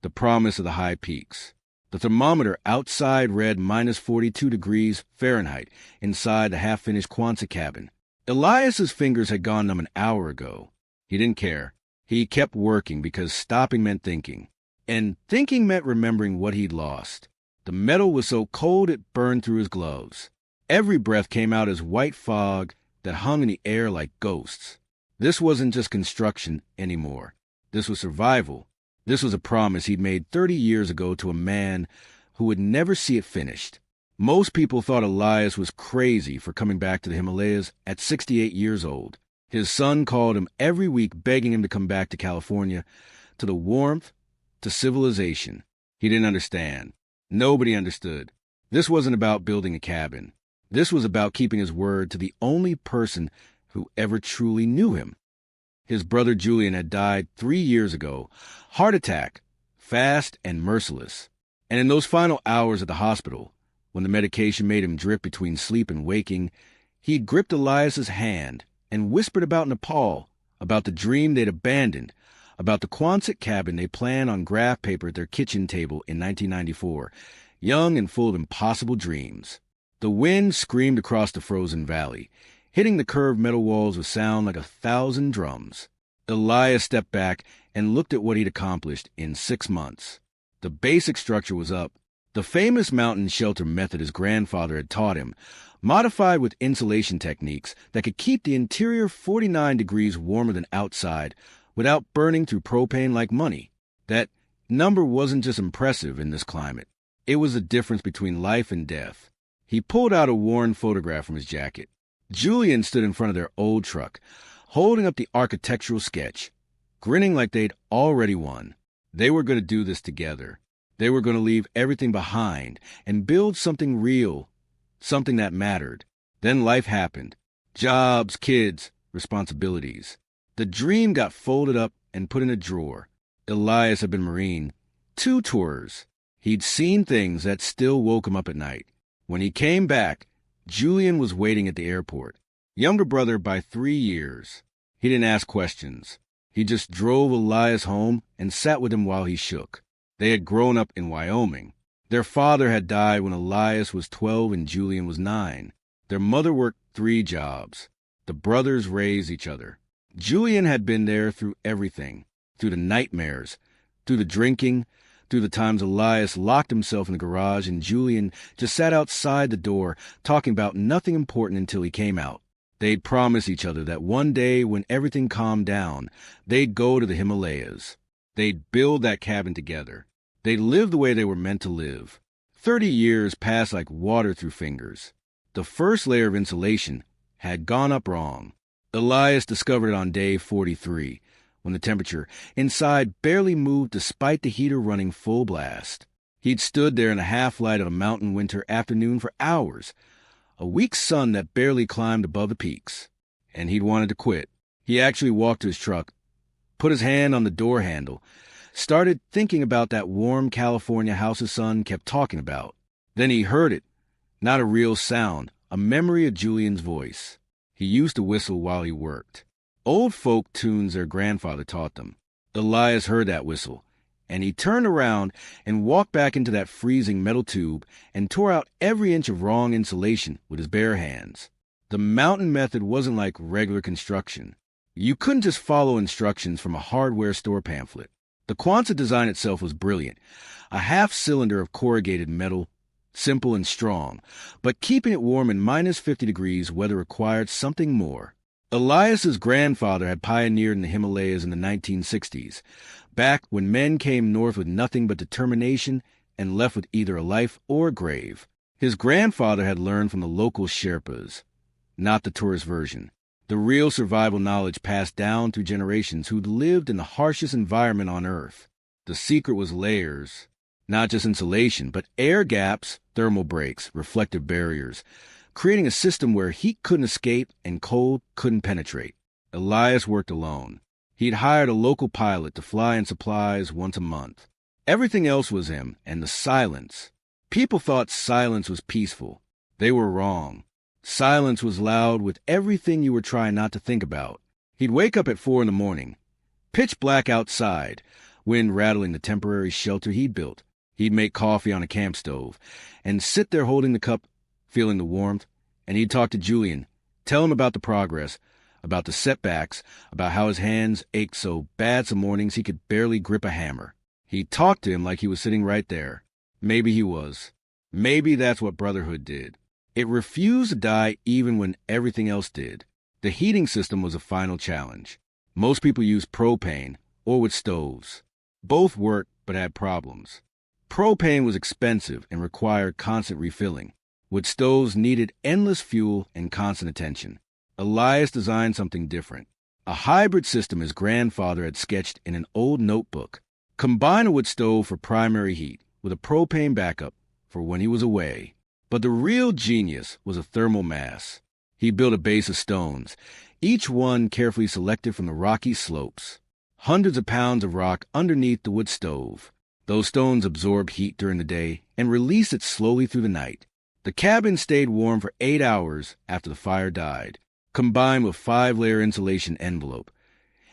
the promise of the high peaks. The thermometer outside read minus 42 degrees Fahrenheit inside the half-finished Quonset cabin. Elias's fingers had gone numb an hour ago. He didn't care. He kept working because stopping meant thinking. And thinking meant remembering what he'd lost. The metal was so cold it burned through his gloves. Every breath came out as white fog that hung in the air like ghosts. This wasn't just construction anymore. This was survival. This was a promise he'd made 30 years ago to a man who would never see it finished. Most people thought Elias was crazy for coming back to the Himalayas at 68 years old. His son called him every week begging him to come back to California, to the warmth, to civilization. He didn't understand. Nobody understood. This wasn't about building a cabin. This was about keeping his word to the only person who ever truly knew him. His brother Julian had died 3 years ago. Heart attack, fast and merciless. And in those final hours at the hospital, when the medication made him drift between sleep and waking, he gripped Elias's hand and whispered about Nepal, about the dream they'd abandoned, about the Quonset cabin they planned on graph paper at their kitchen table in 1994, young and full of impossible dreams. The wind screamed across the frozen valley, hitting the curved metal walls with sound like 1,000 drums. Elias stepped back and looked at what he'd accomplished in 6 months. The basic structure was up. The famous mountain shelter method his grandfather had taught him, modified with insulation techniques that could keep the interior 49 degrees warmer than outside without burning through propane like money. That number wasn't just impressive in this climate. It was the difference between life and death. He pulled out a worn photograph from his jacket. Julian stood in front of their old truck, holding up the architectural sketch, grinning like they'd already won. They were going to do this together. They were going to leave everything behind and build something real, something that mattered. Then life happened. Jobs, kids, responsibilities. The dream got folded up and put in a drawer. Elias had been Marine. 2 tours. He'd seen things that still woke him up at night. When he came back, Julian was waiting at the airport. Younger brother by 3 years. He didn't ask questions. He just drove Elias home and sat with him while he shook. They had grown up in Wyoming. Their father had died when Elias was 12 and Julian was 9. Their mother worked 3 jobs. The brothers raised each other. Julian had been there through everything, through the nightmares, through the drinking, through the times Elias locked himself in the garage and Julian just sat outside the door talking about nothing important until he came out. They'd promised each other that one day when everything calmed down, they'd go to the Himalayas. They'd build that cabin together. They'd live the way they were meant to live. 30 years passed like water through fingers. The first layer of insulation had gone up wrong. Elias discovered it on day 43, when the temperature inside barely moved despite the heater running full blast. He'd stood there in the half-light of a mountain winter afternoon for hours, a weak sun that barely climbed above the peaks, and he'd wanted to quit. He actually walked to his truck, put his hand on the door handle, started thinking about that warm California house his son kept talking about. Then he heard it, not a real sound, a memory of Julian's voice. He used to whistle while he worked. Old folk tunes their grandfather taught them. Elias heard that whistle, and he turned around and walked back into that freezing metal tube and tore out every inch of wrong insulation with his bare hands. The mountain method wasn't like regular construction. You couldn't just follow instructions from a hardware store pamphlet. The Quonset design itself was brilliant, a half-cylinder of corrugated metal, simple and strong, but keeping it warm in minus 50 degrees weather required something more. Elias's grandfather had pioneered in the Himalayas in the 1960s, back when men came north with nothing but determination and left with either a life or a grave. His grandfather had learned from the local Sherpas, not the tourist version. The real survival knowledge passed down through generations who'd lived in the harshest environment on Earth. The secret was layers, not just insulation, but air gaps, thermal breaks, reflective barriers, creating a system where heat couldn't escape and cold couldn't penetrate. Elias worked alone. He'd hired a local pilot to fly in supplies once a month. Everything else was him, and the silence. People thought silence was peaceful. They were wrong. Silence was loud with everything you were trying not to think about. He'd wake up at 4 in the morning, pitch black outside, wind rattling the temporary shelter he'd built. He'd make coffee on a camp stove and sit there holding the cup, feeling the warmth, and he'd talk to Julian, tell him about the progress, about the setbacks, about how his hands ached so bad some mornings he could barely grip a hammer. He'd talk to him like he was sitting right there. Maybe he was. Maybe that's what brotherhood did. It refused to die even when everything else did. The heating system was a final challenge. Most people used propane or with stoves. Both worked but had problems. Propane was expensive and required constant refilling. With stoves needed endless fuel and constant attention. Elias designed something different. A hybrid system his grandfather had sketched in an old notebook. Combine a wood stove for primary heat with a propane backup for when he was away. But the real genius was a thermal mass. He built a base of stones, each one carefully selected from the rocky slopes. Hundreds of pounds of rock underneath the wood stove. Those stones absorbed heat during the day and released it slowly through the night. The cabin stayed warm for 8 hours after the fire died, combined with 5-layer insulation envelope.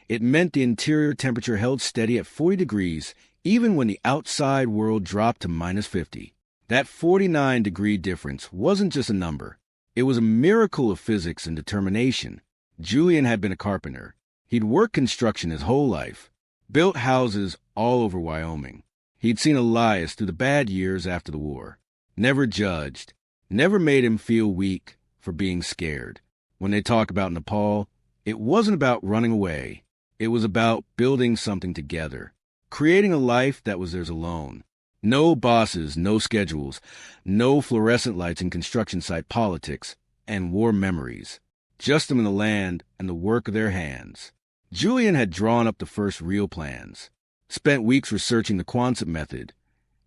It meant the interior temperature held steady at 40 degrees even when the outside world dropped to -50. That 49-degree difference wasn't just a number. It was a miracle of physics and determination. Julian had been a carpenter. He'd worked construction his whole life, built houses all over Wyoming. He'd seen Elias through the bad years after the war. Never judged, never made him feel weak for being scared. When they talked about Nepal, it wasn't about running away. It was about building something together, creating a life that was theirs alone. No bosses, no schedules, no fluorescent lights in construction site politics and war memories. Just them in the land and the work of their hands. Julian had drawn up the first real plans, spent weeks researching the Quonset method,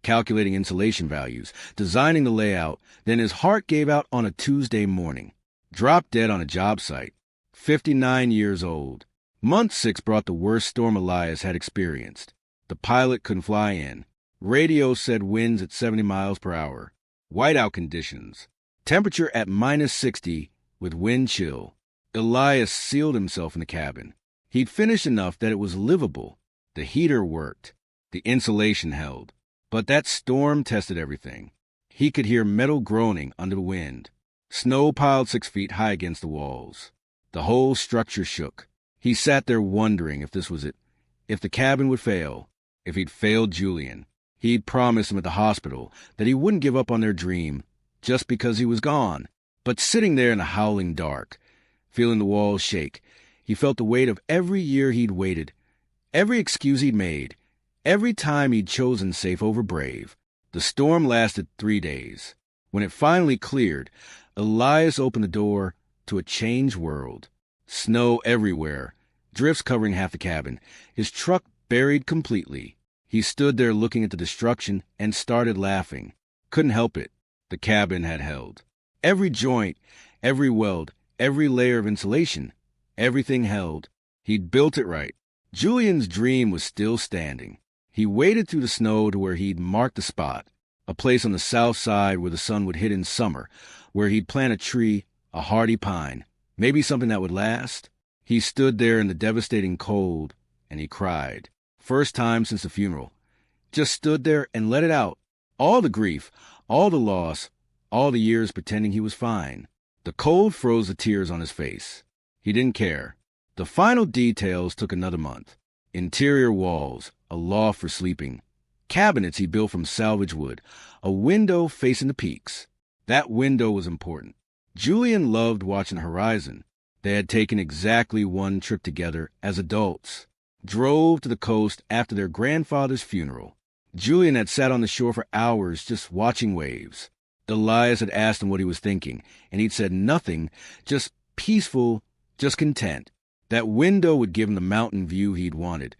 calculating insulation values, designing the layout, then his heart gave out on a Tuesday morning. Dropped dead on a job site. 59 years old. Month 6 brought the worst storm Elias had experienced. The pilot couldn't fly in. Radio said winds at 70 miles per hour. Whiteout conditions. Temperature at -60 with wind chill. Elias sealed himself in the cabin. He'd finished enough that it was livable. The heater worked. The insulation held. But that storm tested everything. He could hear metal groaning under the wind. Snow piled 6 feet high against the walls. The whole structure shook. He sat there wondering if this was it. If the cabin would fail. If he'd failed Julian. He'd promised him at the hospital that he wouldn't give up on their dream just because he was gone. But sitting there in the howling dark, feeling the walls shake, he felt the weight of every year he'd waited, every excuse he'd made, every time he'd chosen safe over brave. The storm lasted 3 days. When it finally cleared, Elias opened the door to a changed world. Snow everywhere, drifts covering half the cabin, his truck buried completely. He stood there looking at the destruction and started laughing. Couldn't help it. The cabin had held. Every joint, every weld, every layer of insulation, everything held. He'd built it right. Julian's dream was still standing. He waded through the snow to where he'd marked the spot, a place on the south side where the sun would hit in summer, where he'd plant a tree, a hardy pine, maybe something that would last. He stood there in the devastating cold, and he cried. First time since the funeral. Just stood there and let it out. All the grief, all the loss, all the years pretending he was fine. The cold froze the tears on his face. He didn't care. The final details took another month. Interior walls, a loft for sleeping, cabinets he built from salvage wood, a window facing the peaks. That window was important. Julian loved watching the horizon. They had taken exactly 1 trip together as adults. Drove to the coast after their grandfather's funeral. Julian had sat on the shore for hours just watching waves. Elias had asked him what he was thinking, and he'd said nothing, just peaceful, just content. That window would give him the mountain view he'd wanted,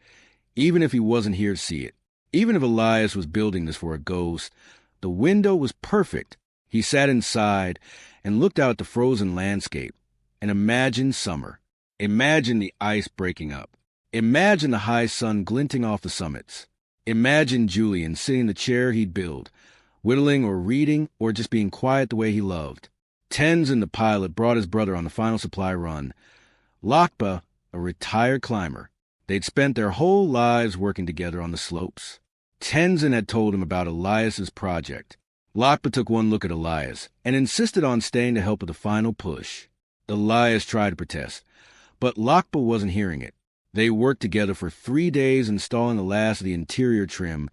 even if he wasn't here to see it. Even if Elias was building this for a ghost, the window was perfect. He sat inside and looked out at the frozen landscape and imagined summer. Imagined the ice breaking up. Imagine the high sun glinting off the summits. Imagine Julian sitting in the chair he'd built, whittling or reading or just being quiet the way he loved. Tenzin, the pilot, brought his brother on the final supply run. Lakpa, a retired climber. They'd spent their whole lives working together on the slopes. Tenzin had told him about Elias's project. Lakpa took one look at Elias and insisted on staying to help with the final push. Elias tried to protest, but Lakpa wasn't hearing it. They worked together for 3 days installing the last of the interior trim,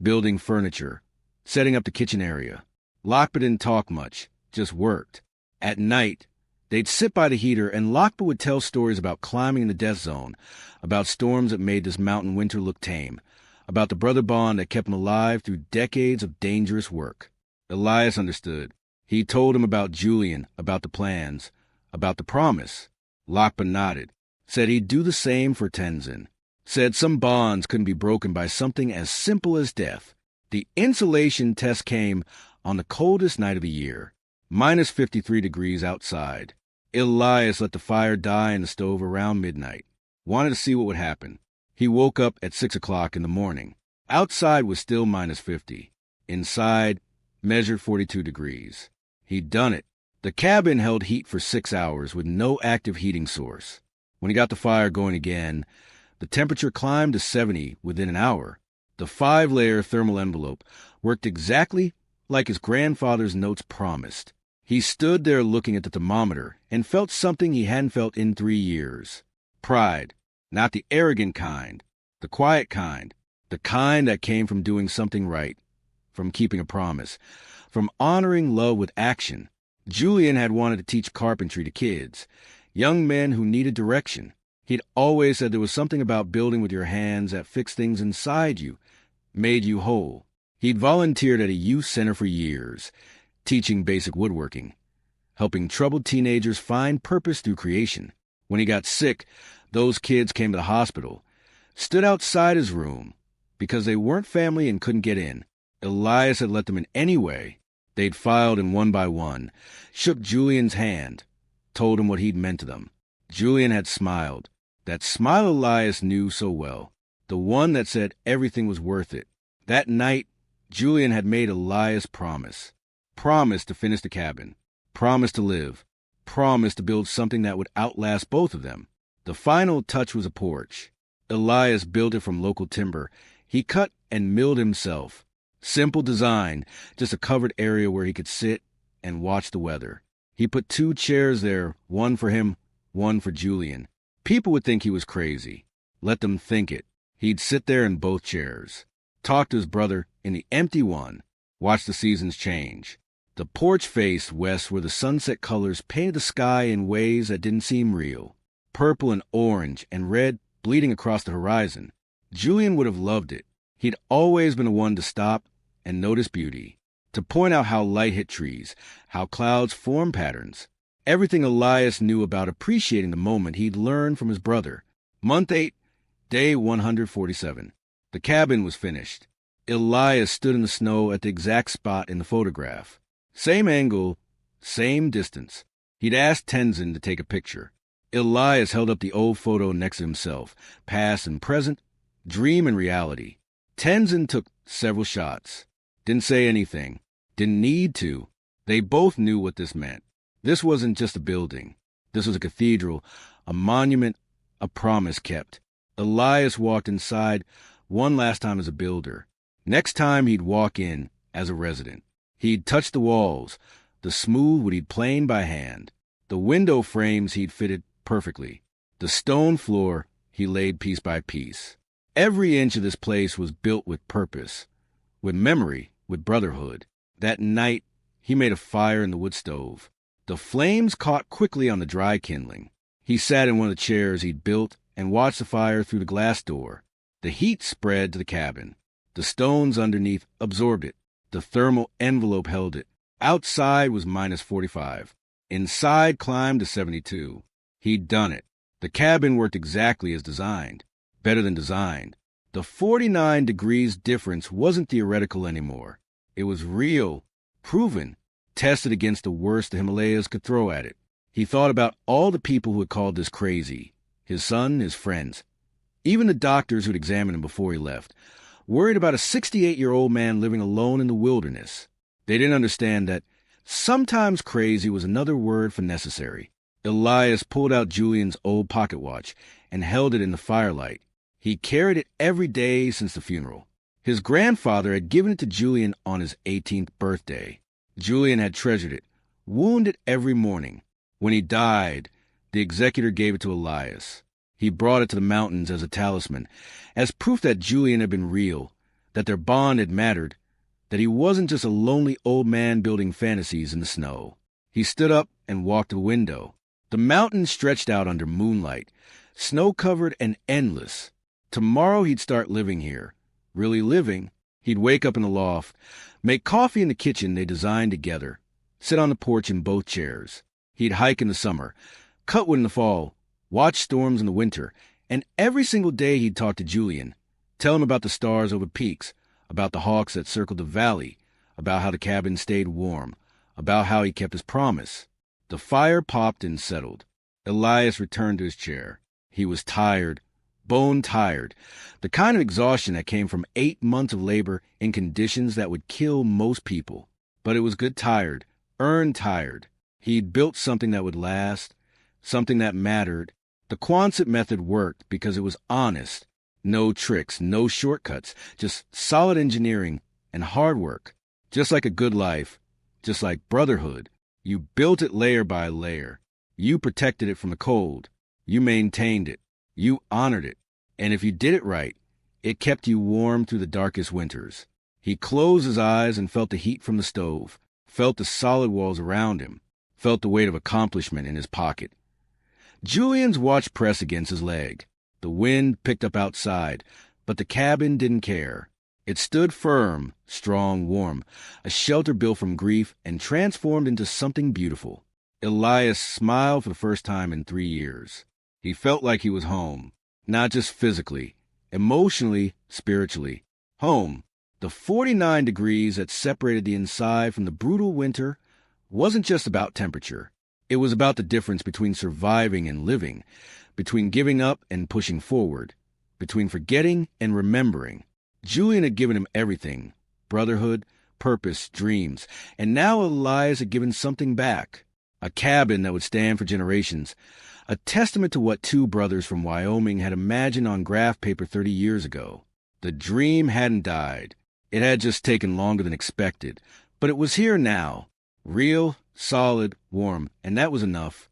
building furniture, setting up the kitchen area. Lakpa didn't talk much, just worked. At night, they'd sit by the heater and Lakpa would tell stories about climbing in the death zone, about storms that made this mountain winter look tame, about the brother bond that kept him alive through decades of dangerous work. Elias understood. He told him about Julian, about the plans, about the promise. Lakpa nodded, said he'd do the same for Tenzin, said some bonds couldn't be broken by something as simple as death. The insulation test came on the coldest night of the year, minus 53 degrees outside. Elias let the fire die in the stove around midnight, wanted to see what would happen. He woke up at 6 o'clock in the morning. Outside was still minus 50. Inside, measured 42 degrees. He'd done it. The cabin held heat for 6 hours with no active heating source. When he got the fire going again, the temperature climbed to 70 within an hour. The 5-layer thermal envelope worked exactly like his grandfather's notes promised. He stood there looking at the thermometer and felt something he hadn't felt in 3 years. Pride, not the arrogant kind, the quiet kind, the kind that came from doing something right, from keeping a promise, from honoring love with action. Julian had wanted to teach carpentry to kids, young men who needed direction. He'd always said there was something about building with your hands that fixed things inside you, made you whole. He'd volunteered at a youth center for years, teaching basic woodworking, helping troubled teenagers find purpose through creation. When he got sick, those kids came to the hospital, stood outside his room, because they weren't family and couldn't get in. Elias had let them in anyway. They'd filed in one by one, shook Julian's hand, told him what he'd meant to them. Julian had smiled, that smile Elias knew so well, the one that said everything was worth it. That night, Julian had made Elias promise to finish the cabin, promise to live, promise to build something that would outlast both of them. The final touch was a porch. Elias built it from local timber. He cut and milled himself. Simple design, just a covered area where he could sit and watch the weather. He put 2 chairs there, one for him, one for Julian. People would think he was crazy. Let them think it. He'd sit there in both chairs, talk to his brother in the empty one, watch the seasons change. The porch faced west where the sunset colors painted the sky in ways that didn't seem real. Purple and orange and red bleeding across the horizon. Julian would have loved it. He'd always been the one to stop and notice beauty, to point out how light hit trees, how clouds form patterns. Everything Elias knew about appreciating the moment he'd learned from his brother. Month 8, day 147. The cabin was finished. Elias stood in the snow at the exact spot in the photograph. Same angle, same distance. He'd asked Tenzin to take a picture. Elias held up the old photo next to himself, past and present, dream and reality. Tenzin took several shots. Didn't say anything. Didn't need to. They both knew what this meant. This wasn't just a building. This was a cathedral, a monument, a promise kept. Elias walked inside one last time as a builder. Next time he'd walk in as a resident. He'd touch the walls, the smooth wood he'd planed by hand. The window frames he'd fitted perfectly. The stone floor he laid piece by piece. Every inch of this place was built with purpose, with memory, with brotherhood. That night, he made a fire in the wood stove. The flames caught quickly on the dry kindling. He sat in one of the chairs he'd built and watched the fire through the glass door. The heat spread to the cabin. The stones underneath absorbed it. The thermal envelope held it. Outside was minus 45. Inside climbed to 72. He'd done it. The cabin worked exactly as designed. Better than designed. The 49 degrees difference wasn't theoretical anymore. It was real, proven, tested against the worst the Himalayas could throw at it. He thought about all the people who had called this crazy. His son, his friends. Even the doctors who'd examined him before he left. Worried about a 68-year-old man living alone in the wilderness. They didn't understand that sometimes crazy was another word for necessary. Elias pulled out Julian's old pocket watch and held it in the firelight. He carried it every day since the funeral. His grandfather had given it to Julian on his 18th birthday. Julian had treasured it, wound it every morning. When he died, the executor gave it to Elias. He brought it to the mountains as a talisman, as proof that Julian had been real, that their bond had mattered, that he wasn't just a lonely old man building fantasies in the snow. He stood up and walked to the window. The mountains stretched out under moonlight, snow-covered and endless. Tomorrow he'd start living here. Really living. He'd wake up in the loft, make coffee in the kitchen they designed together, sit on the porch in both chairs. He'd hike in the summer, cut wood in the fall, watch storms in the winter, and every single day he'd talk to Julian, tell him about the stars over peaks, about the hawks that circled the valley, about how the cabin stayed warm, about how he kept his promise. The fire popped and settled. Elias returned to his chair. He was tired, bone tired, the kind of exhaustion that came from 8 months of labor in conditions that would kill most people. But it was good tired, earned tired. He'd built something that would last, something that mattered. The Quonset method worked because it was honest. No tricks, no shortcuts, just solid engineering and hard work. Just like a good life, just like brotherhood. You built it layer by layer. You protected it from the cold. You maintained it. You honored it. And if you did it right, it kept you warm through the darkest winters. He closed his eyes and felt the heat from the stove, felt the solid walls around him, felt the weight of accomplishment in his pocket. Julian's watch pressed against his leg. The wind picked up outside, but the cabin didn't care. It stood firm, strong, warm, a shelter built from grief and transformed into something beautiful. Elias smiled for the first time in 3 years. He felt like he was home, not just physically, emotionally, spiritually. Home. The 49 degrees that separated the inside from the brutal winter wasn't just about temperature. It was about the difference between surviving and living, between giving up and pushing forward, between forgetting and remembering. Julian had given him everything, brotherhood, purpose, dreams, and now Elias had given something back, a cabin that would stand for generations, a testament to what 2 brothers from Wyoming had imagined on graph paper 30 years ago. The dream hadn't died. It had just taken longer than expected, but it was here now, real, solid, warm, and that was enough.